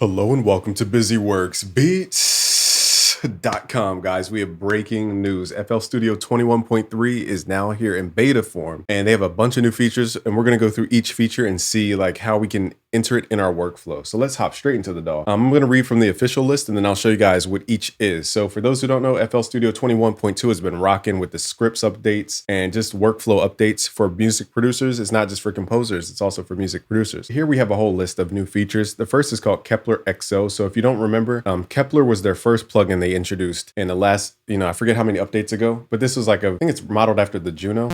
Hello and welcome to BusyWorksBeats.com, guys. We have breaking news. FL Studio 21.3 is now here in beta form, and they have a bunch of new features, and we're going to go through each feature and see like how we can enter it in our workflow. So let's hop straight into the DAW. I'm going to read from the official list, and then I'll show you guys what each is. So for those who don't know, FL Studio 21.2 has been rocking with the scripts updates and just workflow updates for music producers. It's not just for composers, it's also for music producers. Here we have a whole list of new features. The first is called Kepler XO. So if you don't remember, Kepler was their first plugin they introduced in the last, I forget how many updates ago, but this was like I think it's modeled after the Juno.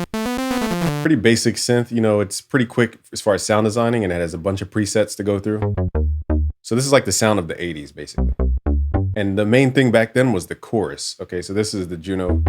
Pretty basic synth, it's pretty quick as far as sound designing, and it has a bunch of presets to go through. So this is like the sound of the 80s, basically. And the main thing back then was the chorus. Okay, so this is the Juno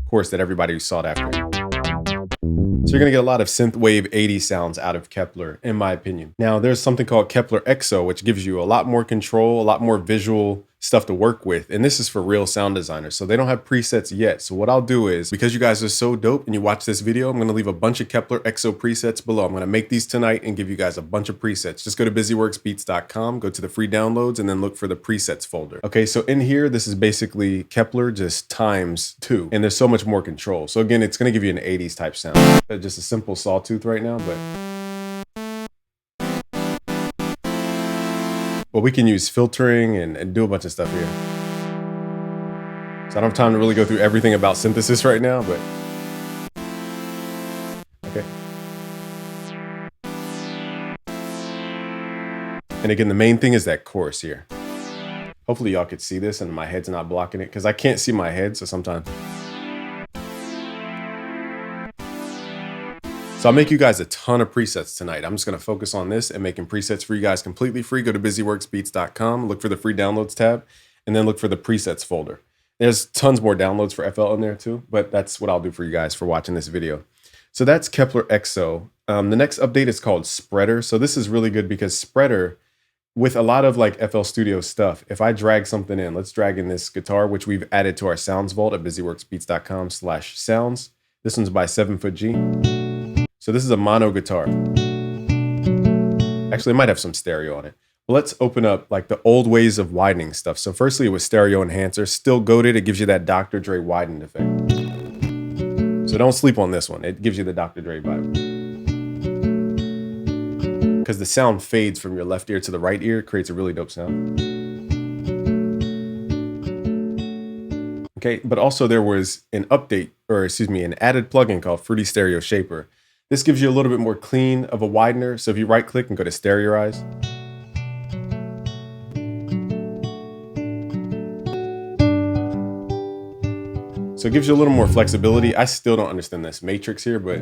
chorus that everybody sought after. So you're gonna get a lot of synthwave 80s sounds out of Kepler, in my opinion. Now there's something called Kepler XO, which gives you a lot more control, a lot more visual stuff to work with. And this is for real sound designers. So they don't have presets yet. So what I'll do is, because you guys are so dope and you watch this video, I'm gonna leave a bunch of Kepler XO presets below. I'm gonna make these tonight and give you guys a bunch of presets. Just go to busyworksbeats.com, go to the free downloads, and then look for the presets folder. Okay, so in here, this is basically Kepler just times 2. And there's so much more control. So again, it's gonna give you an 80s type sound. Just a simple sawtooth right now, but we can use filtering and do a bunch of stuff here. So I don't have time to really go through everything about synthesis right now, but okay. And again, the main thing is that chorus here. Hopefully y'all could see this and my head's not blocking it, because I can't see my head, so sometimes. So I'll make you guys a ton of presets tonight. I'm just gonna focus on this and making presets for you guys completely free. Go to busyworksbeats.com, look for the free downloads tab, and then look for the presets folder. There's tons more downloads for FL in there too, but that's what I'll do for you guys for watching this video. So that's Kepler XO. The next update is called Spreader. So this is really good because Spreader, with a lot of like FL Studio stuff, if I drag something in, let's drag in this guitar, which we've added to our sounds vault at busyworksbeats.com/sounds. This one's by 7foot G. So this is a mono guitar. Actually, it might have some stereo on it. But let's open up like the old ways of widening stuff. So firstly, it was stereo enhancer, still goated. It gives you that Dr. Dre widened effect. So don't sleep on this one. It gives you the Dr. Dre vibe. Because the sound fades from your left ear to the right ear, it creates a really dope sound. Okay, but also there was an update, or excuse me, an added plugin called Fruity Stereo Shaper. This gives you a little bit more clean of a widener. So if you right click and go to Stereoize, so it gives you a little more flexibility. I still don't understand this matrix here, but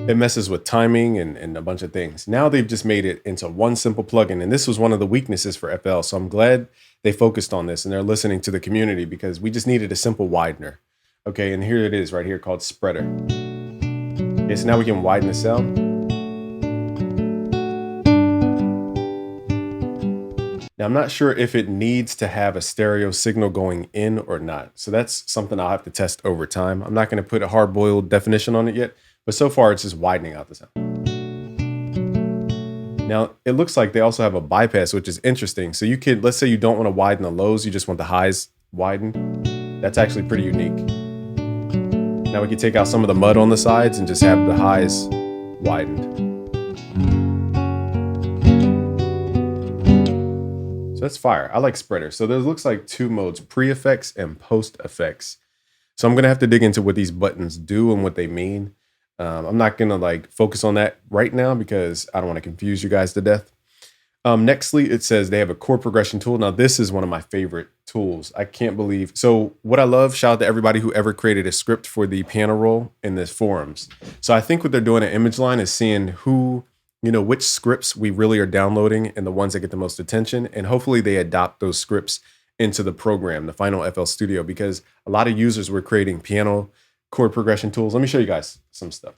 it messes with timing and a bunch of things. Now they've just made it into one simple plugin, and this was one of the weaknesses for FL. So I'm glad they focused on this and they're listening to the community, because we just needed a simple widener. Okay, and here it is right here called Spreader. Okay, so now we can widen the sound. Now I'm not sure if it needs to have a stereo signal going in or not. So that's something I'll have to test over time. I'm not gonna put a hard-boiled definition on it yet, but so far it's just widening out the sound. Now it looks like they also have a bypass, which is interesting. So you could, let's say you don't wanna widen the lows, you just want the highs widened. That's actually pretty unique. Now we can take out some of the mud on the sides and just have the highs widened. So that's fire. I like Spreader. So there looks like 2 modes, pre-effects and post-effects. So I'm gonna have to dig into what these buttons do and what they mean. I'm not gonna like focus on that right now because I don't wanna confuse you guys to death. Nextly, it says they have a chord progression tool. Now this is one of my favorite tools. I can't believe. So what I love, shout out to everybody who ever created a script for the piano roll in the forums. So I think what they're doing at ImageLine is seeing who, which scripts we really are downloading and the ones that get the most attention. And hopefully they adopt those scripts into the program, the final FL Studio, because a lot of users were creating piano chord progression tools. Let me show you guys some stuff.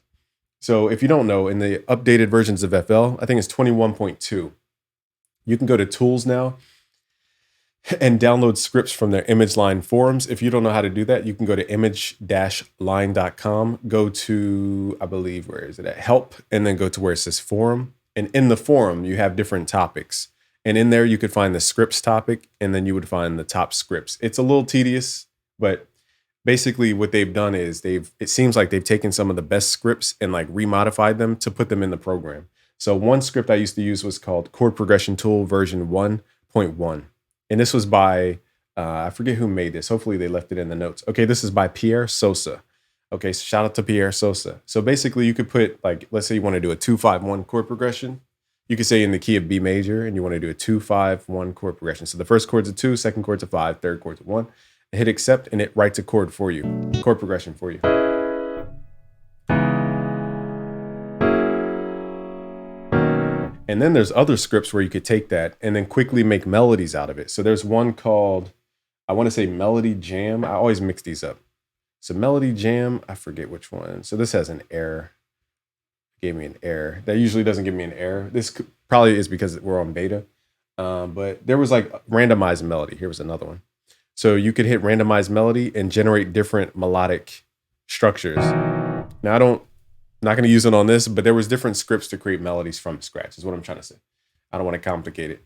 So if you don't know, in the updated versions of FL, I think it's 21.2. You can go to tools now and download scripts from their ImageLine forums. If you don't know how to do that, you can go to image-line.com, go to, I believe, where is it at? Help, and then go to where it says forum. And in the forum, you have different topics. And in there, you could find the scripts topic, and then you would find the top scripts. It's a little tedious, but basically what they've done is it seems like they've taken some of the best scripts and like remodified them to put them in the program. So one script I used to use was called Chord Progression Tool version 1.1. And this was by, I forget who made this. Hopefully they left it in the notes. Okay, this is by Pierre Sosa. Okay, so shout out to Pierre Sosa. So basically you could put like, let's say you want to do a 2-5-1 chord progression. You could say in the key of B major and you want to do a 2-5-1 chord progression. So the first chord's a 2, second chord's a 5, third chord's a 1. Hit accept and it writes a chord for you, chord progression for you. And then there's other scripts where you could take that and then quickly make melodies out of it. So there's one called, I want to say Melody Jam. I always mix these up. So Melody Jam, I forget which one. So this has an error. Gave me an error. That usually doesn't give me an error. This probably is because we're on beta. But there was like randomized melody. Here was another one. So you could hit randomized melody and generate different melodic structures. Now I'm not going to use it on this, but there was different scripts to create melodies from scratch is what I'm trying to say. I don't want to complicate it.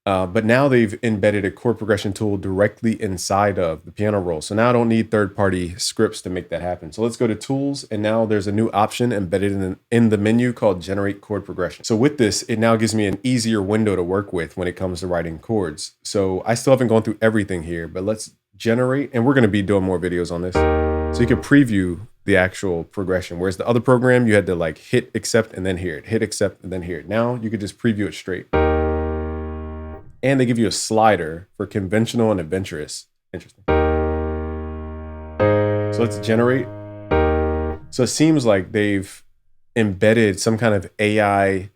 But now they've embedded a chord progression tool directly inside of the piano roll. So now I don't need third-party scripts to make that happen. So let's go to tools. And now there's a new option embedded in the menu called generate chord progression. So with this, it now gives me an easier window to work with when it comes to writing chords. So I still haven't gone through everything here, but let's generate. And we're going to be doing more videos on this. So you can preview the actual progression. Whereas the other program, you had to like hit accept and then hear it, hit accept and then hear it. Now you could just preview it straight. And they give you a slider for conventional and adventurous. Interesting. So let's generate. So it seems like they've embedded some kind of AI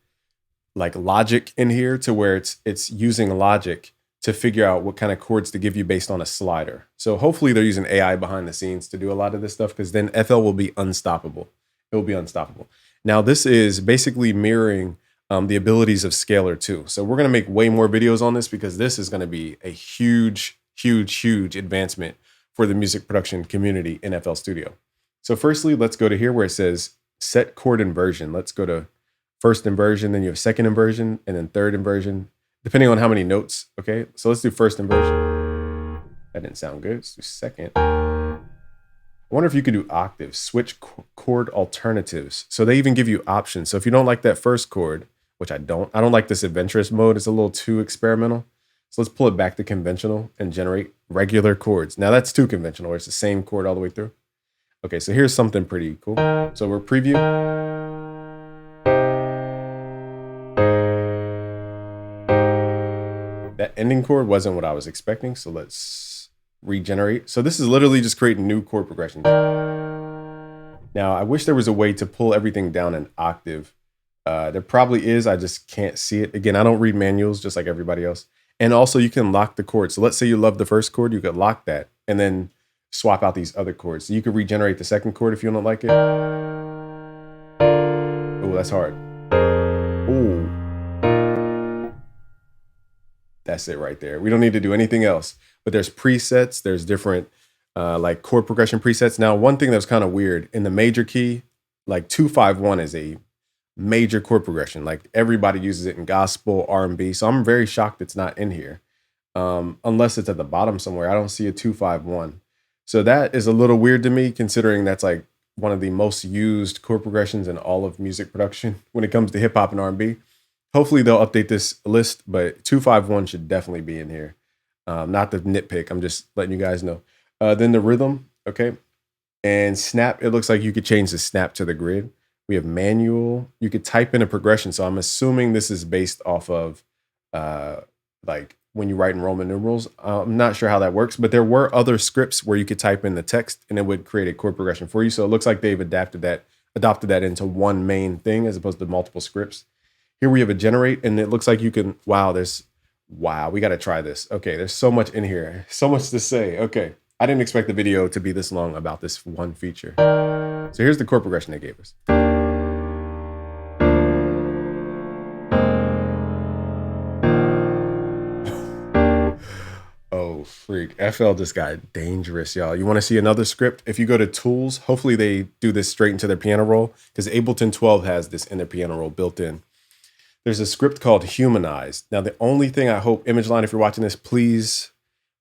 like logic in here to where it's using logic to figure out what kind of chords to give you based on a slider. So hopefully they're using AI behind the scenes to do a lot of this stuff because then FL will be unstoppable. It will be unstoppable. Now this is basically mirroring the abilities of Scalar 2. So we're going to make way more videos on this because this is going to be a huge, huge, huge advancement for the music production community in FL Studio. So firstly, let's go to here where it says set chord inversion. Let's go to first inversion, then you have second inversion, and then third inversion, depending on how many notes. Okay, so let's do first inversion. That didn't sound good. Let's do second. I wonder if you could do octaves, switch chord alternatives. So they even give you options. So if you don't like that first chord, which I don't like this adventurous mode. It's a little too experimental. So let's pull it back to conventional and generate regular chords. Now that's too conventional where it's the same chord all the way through. Okay, so here's something pretty cool. So we're preview. That ending chord wasn't what I was expecting. So let's regenerate. So this is literally just creating new chord progressions. Now I wish there was a way to pull everything down an octave. There probably is. I just can't see it. Again, I don't read manuals just like everybody else. And also you can lock the chord. So let's say you love the first chord, you could lock that and then swap out these other chords. So you could regenerate the second chord if you don't like it. Oh, that's hard. Oh, that's it right there. We don't need to do anything else, but there's presets. There's different like chord progression presets. Now, one thing that's kind of weird in the major key, like 2-5-1 is a major chord progression. Like everybody uses it in gospel, R&B. So I'm very shocked it's not in here. Unless it's at the bottom somewhere. I don't see a 2-5-1. So that is a little weird to me considering that's like one of the most used chord progressions in all of music production when it comes to hip hop and R&B. Hopefully they'll update this list, but 2-5-1 should definitely be in here. Not the nitpick. I'm just letting you guys know. Then the rhythm. Okay. And snap. It looks like you could change the snap to the grid. We have manual. You could type in a progression. So I'm assuming this is based off of like when you write in Roman numerals. I'm not sure how that works, but there were other scripts where you could type in the text and it would create a chord progression for you. So it looks like they've adopted that into one main thing as opposed to multiple scripts. Here we have a generate and it looks like you can, wow, we got to try this. Okay, there's so much in here. So much to say. Okay. I didn't expect the video to be this long about this one feature. So here's the chord progression they gave us. Oh, freak. FL just got dangerous, y'all. You want to see another script? If you go to tools, hopefully they do this straight into their piano roll because Ableton 12 has this in their piano roll built in. there's a script called Humanize. Now, the only thing I hope, ImageLine, if you're watching this, please,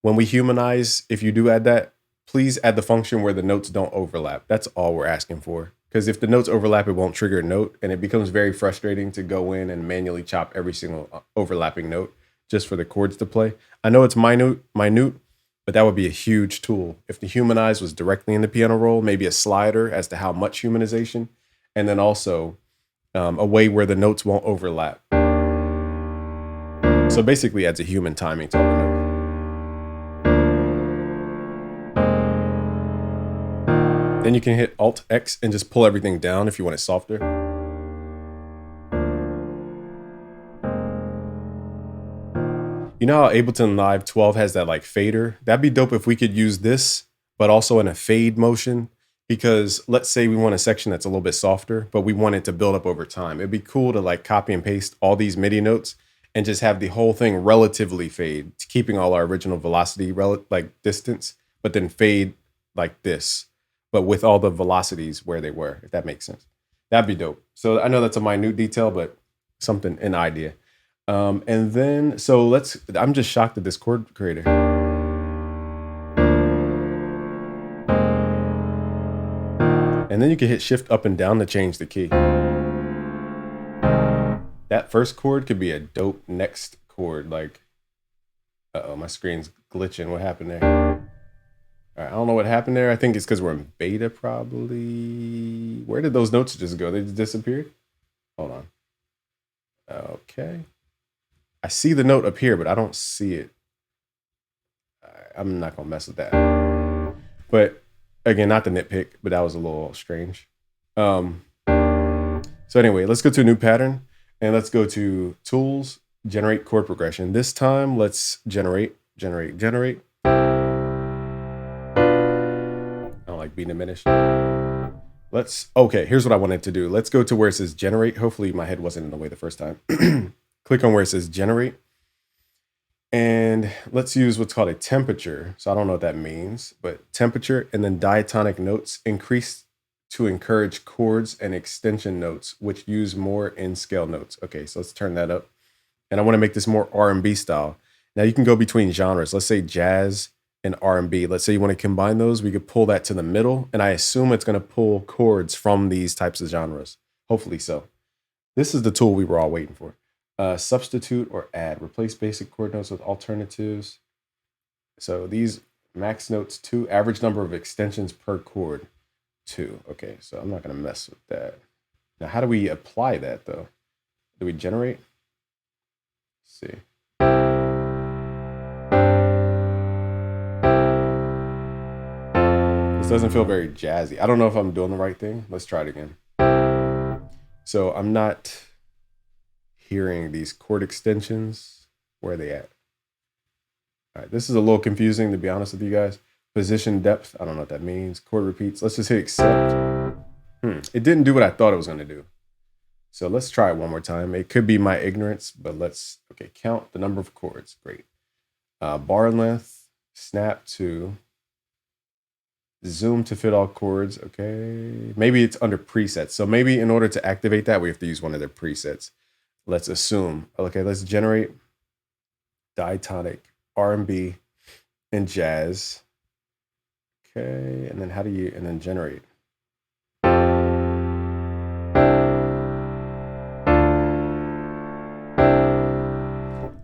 when we humanize, if you do add that, please add the function where the notes don't overlap. That's all we're asking for. Because if the notes overlap, it won't trigger a note, and it becomes very frustrating to go in and manually chop every single overlapping note just for the chords to play. I know it's minute, but that would be a huge tool. If the humanize was directly in the piano roll, maybe a slider as to how much humanization, and then also a way where the notes won't overlap. So basically adds a human timing to all the notes. Then you can hit Alt X and just pull everything down if you want it softer. You know how Ableton Live 12 has that like fader? That'd be dope if we could use this, but also in a fade motion. Because let's say we want a section that's a little bit softer, but we want it to build up over time. It'd be cool to like copy and paste all these MIDI notes and just have the whole thing relatively fade, keeping all our original velocity like distance, but then fade like this, but with all the velocities where they were, if that makes sense. That'd be dope. So I know that's a minute detail, but something, an idea. And then, so I'm just shocked at this chord creator. And then you can hit shift up and down to change the key. That first chord could be a dope next chord. Like, uh-oh, my screen's glitching. What happened there? All right, I don't know what happened there. I think it's because we're in beta probably. Where did those notes just go? They just disappeared? Hold on. Okay. I see the note up here, but I don't see it. I'm not going to mess with that. But again, not the nitpick, but that was a little strange. So anyway, let's go to a new pattern and let's go to Tools, Generate Chord Progression. This time, let's generate. I don't like being diminished. Okay, here's what I wanted to do. Let's go to where it says Generate. Hopefully my head wasn't in the way the first time. Click on where it says Generate. And let's use what's called a temperature. So I don't know what that means, but temperature and then diatonic notes increase to encourage chords and extension notes, which use more in scale notes. Okay, so let's turn that up. And I want to make this more R&B style. Now you can go between genres. Let's say jazz and R&B. Let's say you want to combine those. We could pull that to the middle. And I assume it's going to pull chords from these types of genres. Hopefully so. This is the tool we were all waiting for. Substitute or add, replace basic chord notes with alternatives. So these max notes 2, average number of extensions per chord 2. Okay, so I'm not going to mess with that. Now, how do we apply that though? Do we generate? Let's see. This doesn't feel very jazzy. I don't know if I'm doing the right thing. Let's try it again. So I'm not hearing these chord extensions. Where are they at? All right, this is a little confusing, to be honest with you guys. Position depth, I don't know what that means. Chord repeats, let's just hit accept. It didn't do what I thought it was gonna do. So let's try it one more time. It could be my ignorance, but okay, count the number of chords, great. Bar length, snap to, zoom to fit all chords, okay. Maybe it's under presets. So maybe in order to activate that, we have to use one of their presets. Let's assume, okay, let's generate diatonic, R&B, and jazz. Okay, and then and then generate. I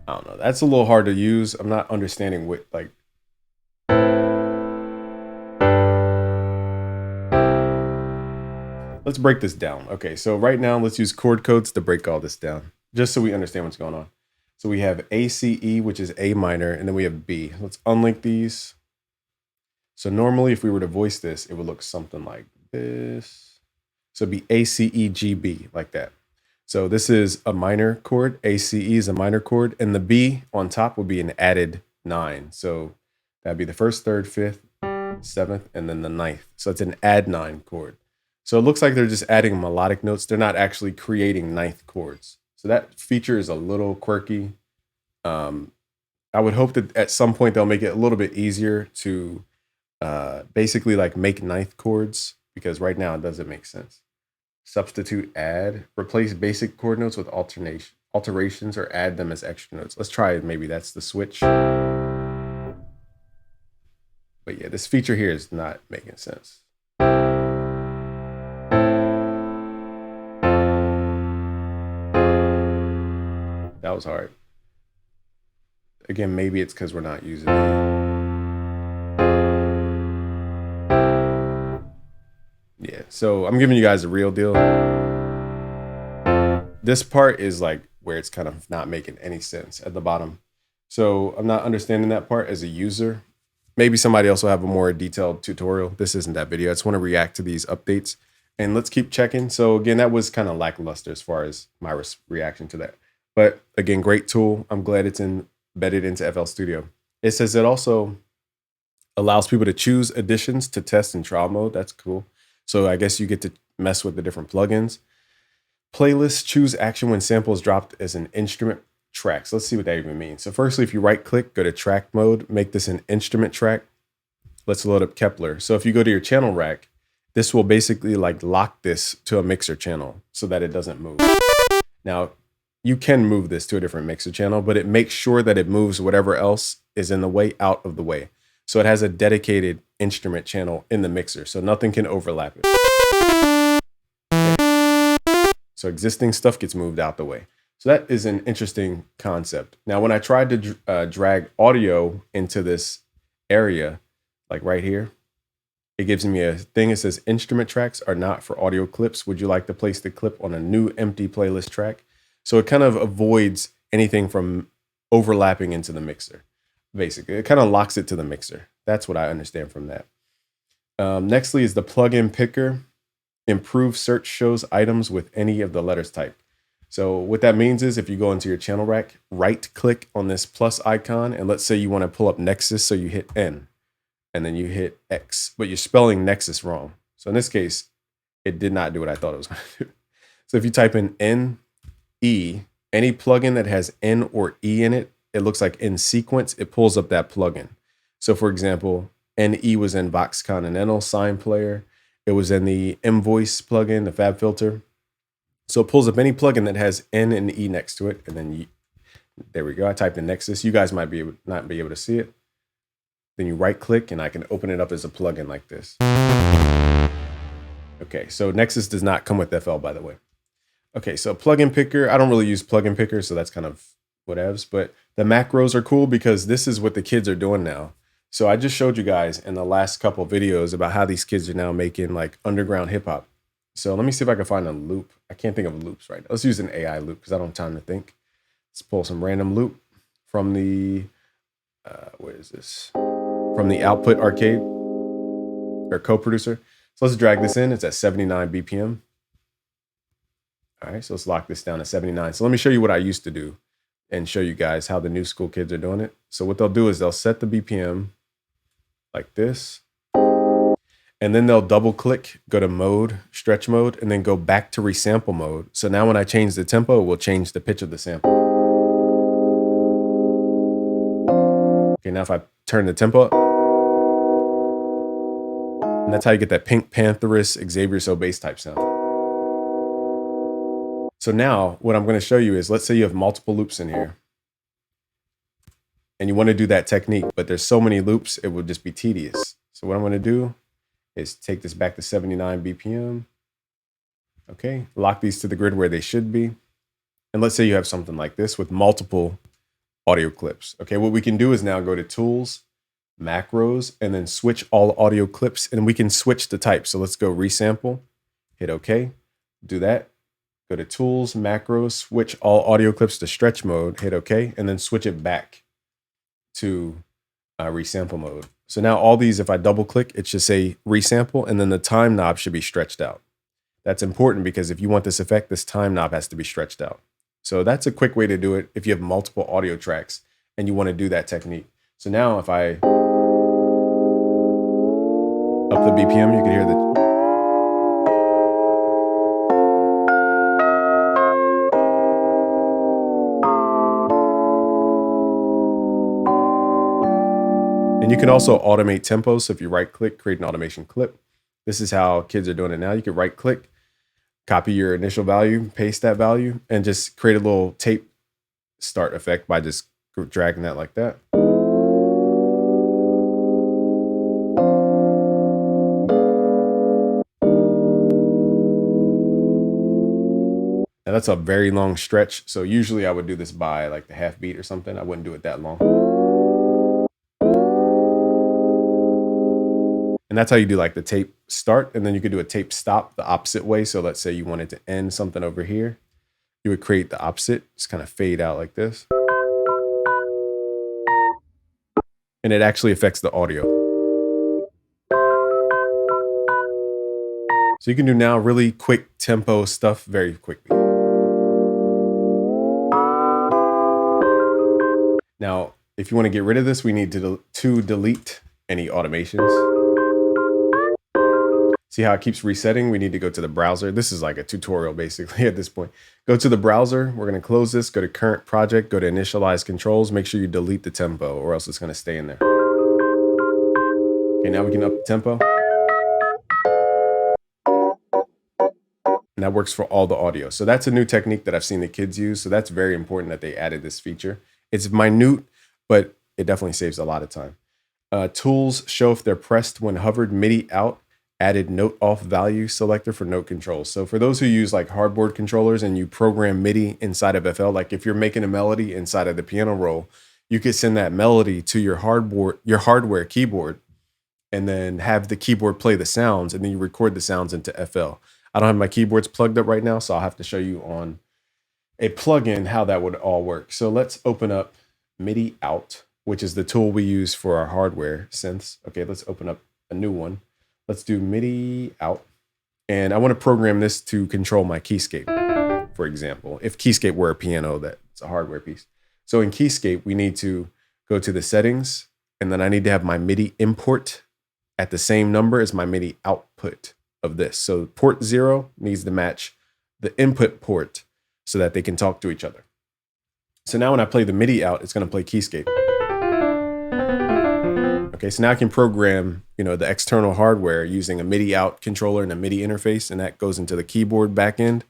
don't know, that's a little hard to use. I'm not understanding what, like, let's break this down. Okay, so right now, let's use chord codes to break all this down, just so we understand what's going on. So we have A, C, E, which is A minor, and then we have B. Let's unlink these. So normally, if we were to voice this, it would look something like this. So it'd be A, C, E, G, B, like that. So this is a minor chord. A, C, E is a minor chord, and the B on top would be an added 9. So that'd be the 1st, 3rd, 5th, 7th, and then the 9th. So it's an add 9 chord. So it looks like they're just adding melodic notes. They're not actually creating 9th chords. So that feature is a little quirky. I would hope that at some point they'll make it a little bit easier to basically like make 9th chords, because right now it doesn't make sense. Substitute, add, replace basic chord notes with alterations or add them as extra notes. Let's try it. Maybe that's the switch. But yeah, this feature here is not making sense. That was hard. Again, maybe it's because we're not using it. Yeah, so I'm giving you guys a real deal. This part is like where it's kind of not making any sense at the bottom. So I'm not understanding that part as a user. Maybe somebody else will have a more detailed tutorial. This isn't that video. I just want to react to these updates and let's keep checking. So again, that was kind of lackluster as far as my reaction to that. But again, great tool. I'm glad it's embedded into FL Studio. It says it also allows people to choose additions to test in trial mode. That's cool. So I guess you get to mess with the different plugins. Playlist, choose action when sample is dropped as an instrument track. So let's see what that even means. So firstly, if you right click, go to track mode, make this an instrument track. Let's load up Kepler. So if you go to your channel rack, this will basically like lock this to a mixer channel so that it doesn't move. Now, you can move this to a different mixer channel, but it makes sure that it moves whatever else is in the way out of the way. So it has a dedicated instrument channel in the mixer, so nothing can overlap it. So existing stuff gets moved out the way. So that is an interesting concept. Now, when I tried to drag audio into this area, like right here, it gives me a thing. It says instrument tracks are not for audio clips. Would you like to place the clip on a new empty playlist track? So it kind of avoids anything from overlapping into the mixer. Basically, it kind of locks it to the mixer. That's what I understand from that. Nextly is the plugin picker. Improve search shows items with any of the letters type. So what that means is if you go into your channel rack, right click on this plus icon, and let's say you want to pull up Nexus, so you hit N and then you hit X, but you're spelling Nexus wrong. So in this case, it did not do what I thought it was going to do. So if you type in N, E, any plugin that has N or E in it, it looks like in sequence, it pulls up that plugin. So for example, NE was in Vox Continental Sign Player. It was in the Invoice plugin, the Fab Filter. So it pulls up any plugin that has N and E next to it. And then there we go. I typed in Nexus. You guys might not be able to see it. Then you right click and I can open it up as a plugin like this. Okay, so Nexus does not come with FL, by the way. Okay, so plugin picker. I don't really use plugin picker, so that's kind of whatevs. But the macros are cool because this is what the kids are doing now. So I just showed you guys in the last couple videos about how these kids are now making like underground hip hop. So let me see if I can find a loop. I can't think of loops right now. Let's use an AI loop because I don't have time to think. Let's pull some random loop from the, where is this? From the Output Arcade or co-producer. So let's drag this in. It's at 79 BPM. All right, so let's lock this down at 79. So let me show you what I used to do and show you guys how the new school kids are doing it. So what they'll do is they'll set the BPM like this, and then they'll double click, go to mode, stretch mode, and then go back to resample mode. So now when I change the tempo, it will change the pitch of the sample. Okay, now if I turn the tempo up, and that's how you get that Pink Pantherist, Xavier So bass type sound. So now what I'm going to show you is, let's say you have multiple loops in here and you want to do that technique, but there's so many loops, it would just be tedious. So what I'm going to do is take this back to 79 BPM. Okay, lock these to the grid where they should be. And let's say you have something like this with multiple audio clips. Okay, what we can do is now go to Tools, Macros, and then switch all audio clips, and we can switch the type. So let's go resample, hit OK, do that. Go to Tools, Macros, switch all audio clips to stretch mode, hit OK, and then switch it back to resample mode. So now all these, if I double click, it should say resample, and then the time knob should be stretched out. That's important because if you want this effect, this time knob has to be stretched out. So that's a quick way to do it if you have multiple audio tracks and you want to do that technique. So now if I up the BPM, you can hear the And you can also automate tempos. So if you right click, create an automation clip. This is how kids are doing it now. You can right click, copy your initial value, paste that value, and just create a little tape start effect by just dragging that like that. Now that's a very long stretch. So usually I would do this by like the half beat or something. I wouldn't do it that long. And that's how you do like the tape start. And then you could do a tape stop the opposite way. So let's say you wanted to end something over here. You would create the opposite, just kind of fade out like this. And it actually affects the audio. So you can do now really quick tempo stuff very quickly. Now, if you want to get rid of this, we need to delete any automations. See how it keeps resetting? We need to go to the browser. This is like a tutorial basically at this point. Go to the browser. We're going to close this, go to current project, go to initialize controls. Make sure you delete the tempo or else it's going to stay in there. Okay, now we can up the tempo. And that works for all the audio. So that's a new technique that I've seen the kids use. So that's very important that they added this feature. It's minute, but it definitely saves a lot of time. Tools show if they're pressed when hovered. MIDI out. Added note off value selector for note controls. So for those who use like hardboard controllers and you program MIDI inside of FL, like if you're making a melody inside of the piano roll, you could send that melody to your hardware keyboard, and then have the keyboard play the sounds, and then you record the sounds into FL. I don't have my keyboards plugged up right now, so I'll have to show you on a plugin how that would all work. So let's open up MIDI out, which is the tool we use for our hardware synths. Okay, let's open up a new one. Let's do MIDI out. And I want to program this to control my keyscape, for example. If keyscape were a piano, that's a hardware piece. So in keyscape, we need to go to the settings, and then I need to have my MIDI import at the same number as my MIDI output of this. So port 0 needs to match the input port so that they can talk to each other. So now when I play the MIDI out, it's going to play keyscape. Okay, so now I can program, the external hardware using a MIDI out controller and a MIDI interface, and that goes into the keyboard backend.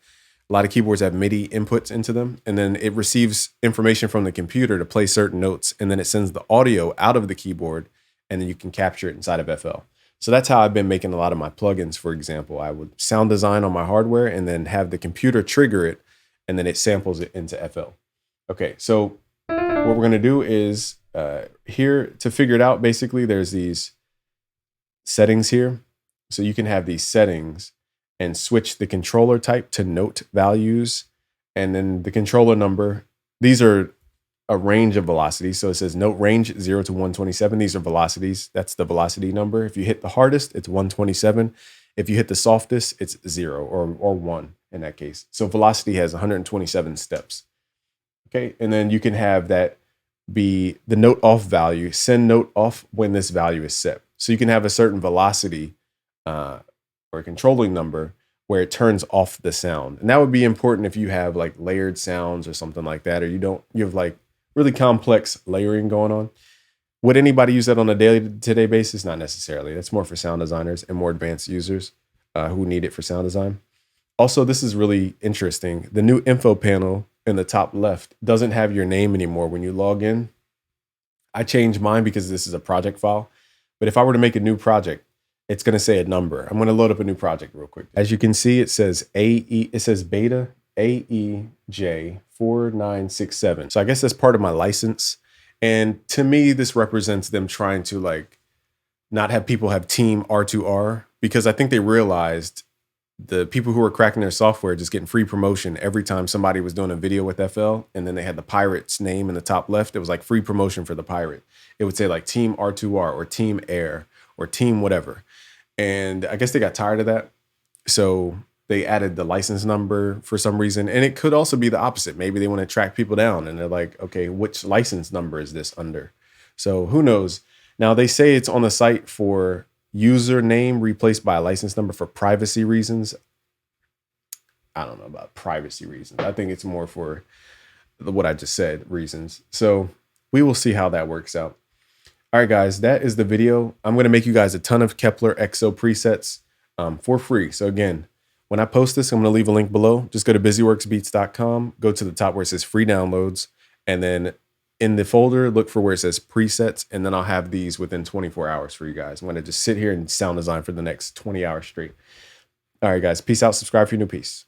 A lot of keyboards have MIDI inputs into them, and then it receives information from the computer to play certain notes, and then it sends the audio out of the keyboard, and then you can capture it inside of FL. So that's how I've been making a lot of my plugins, for example. I would sound design on my hardware and then have the computer trigger it, and then it samples it into FL. Okay, so what we're going to do is here to figure it out, basically, there's these settings here. So you can have these settings and switch the controller type to note values. And then the controller number, these are a range of velocities. So it says note range 0 to 127. These are velocities. That's the velocity number. If you hit the hardest, it's 127. If you hit the softest, it's 0 or 1 in that case. So velocity has 127 steps. Okay, and then you can have that be the note off value, send note off when this value is set. So you can have a certain velocity or a controlling number where it turns off the sound. And that would be important if you have like layered sounds or something like that, or you have like really complex layering going on. Would anybody use that on a day-to-day basis? Not necessarily. That's more for sound designers and more advanced users who need it for sound design. Also, this is really interesting. The new info panel in the top left doesn't have your name anymore when you log in. I changed mine because this is a project file. But if I were to make a new project, it's going to say a number. I'm going to load up a new project real quick. As you can see, it says beta AEJ4967. So I guess that's part of my license. And to me, this represents them trying to like not have people have team R2R, because I think they realized the people who were cracking their software just getting free promotion every time somebody was doing a video with FL, and then they had the pirate's name in the top left. It was like free promotion for the pirate. It would say like Team R2R or Team Air or Team whatever. And I guess they got tired of that. So they added the license number for some reason. And it could also be the opposite. Maybe they want to track people down and they're like, okay, which license number is this under? So who knows? Now they say it's on the site for username replaced by a license number for privacy reasons. I don't know about privacy reasons. I think it's more for what I just said reasons. So we will see how that works out. All right, guys, that is the video. I'm going to make you guys a ton of Kepler XO presets for free. So again, when I post this, I'm going to leave a link below. Just go to busyworksbeats.com, go to the top where it says free downloads, And then in the folder, look for where it says presets, and then I'll have these within 24 hours for you guys. I'm going to just sit here and sound design for the next 20 hours straight. All right, guys. Peace out. Subscribe for your new piece.